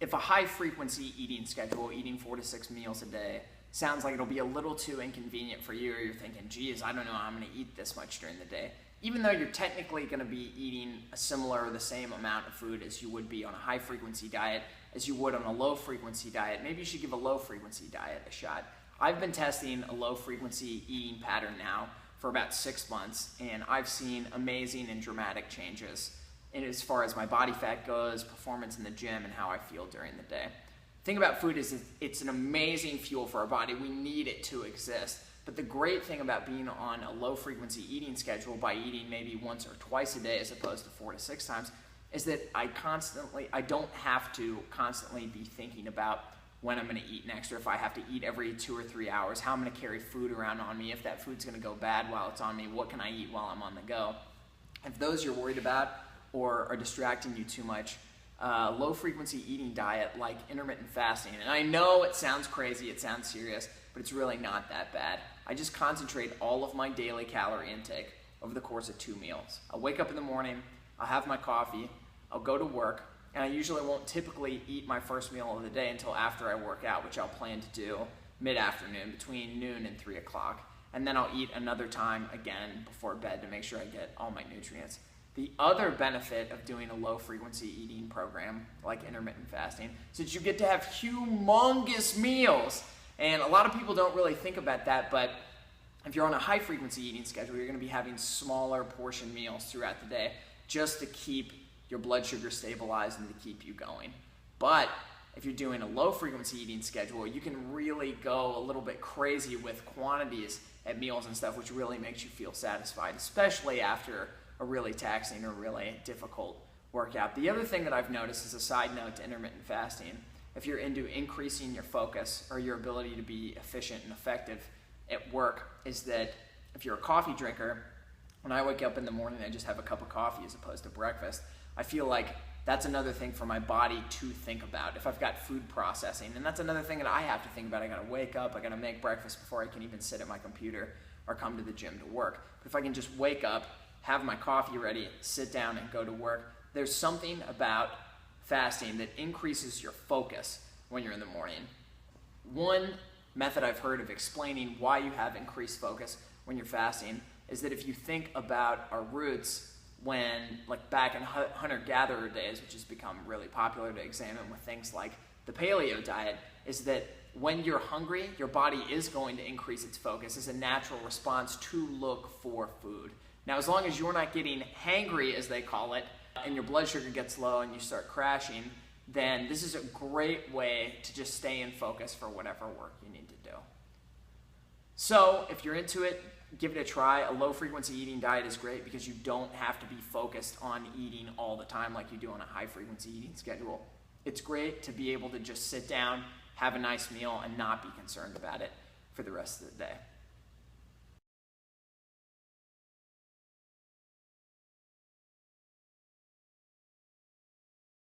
if a high frequency eating schedule, eating 4 to 6 meals a day, sounds like it'll be a little too inconvenient for you, or you're thinking, geez, I don't know how I'm gonna eat this much during the day. Even though you're technically gonna be eating a similar or the same amount of food as you would be on a high frequency diet, as you would on a low frequency diet, maybe you should give a low frequency diet a shot. I've been testing a low frequency eating pattern now for about 6 months, and I've seen amazing and dramatic changes in as far as my body fat goes, performance in the gym, and how I feel during the day. The thing about food is it's an amazing fuel for our body. We need it to exist. But the great thing about being on a low frequency eating schedule by eating maybe once or twice a day as opposed to 4 to 6 times is that I don't have to constantly be thinking about when I'm gonna eat next, or if I have to eat every 2 or 3 hours, how I'm gonna carry food around on me, if that food's gonna go bad while it's on me, what can I eat while I'm on the go. If those you're worried about or are distracting you too much, low frequency eating diet like intermittent fasting, and I know it sounds crazy, it sounds serious, but it's really not that bad. I just concentrate all of my daily calorie intake over the course of 2 meals. I'll wake up in the morning, I'll have my coffee, I'll go to work, and I usually won't typically eat my first meal of the day until after I work out, which I'll plan to do mid-afternoon between noon and 3 o'clock. And then I'll eat another time again before bed to make sure I get all my nutrients. The other benefit of doing a low frequency eating program like intermittent fasting is that you get to have humongous meals. And a lot of people don't really think about that, but if you're on a high frequency eating schedule, you're gonna be having smaller portion meals throughout the day just to keep your blood sugar stabilized and to keep you going. But if you're doing a low frequency eating schedule, you can really go a little bit crazy with quantities at meals and stuff, which really makes you feel satisfied, especially after a really taxing or really difficult workout. The other thing that I've noticed as a side note to intermittent fasting, if you're into increasing your focus or your ability to be efficient and effective at work, is that if you're a coffee drinker, when I wake up in the morning, I just have a cup of coffee as opposed to breakfast. I feel like that's another thing for my body to think about if I've got food processing. And that's another thing that I have to think about. I gotta wake up, I gotta make breakfast before I can even sit at my computer or come to the gym to work. But if I can just wake up, have my coffee ready, sit down and go to work, there's something about fasting that increases your focus when you're in the morning. One method I've heard of explaining why you have increased focus when you're fasting is that if you think about our roots when, like back in hunter-gatherer days, which has become really popular to examine with things like the paleo diet, is that when you're hungry, your body is going to increase its focus as a natural response to look for food. Now, as long as you're not getting hangry, as they call it, and your blood sugar gets low and you start crashing, then this is a great way to just stay in focus for whatever work you need to do. So if you're into it, give it a try. A low frequency eating diet is great because you don't have to be focused on eating all the time like you do on a high frequency eating schedule. It's great to be able to just sit down, have a nice meal, and not be concerned about it for the rest of the day.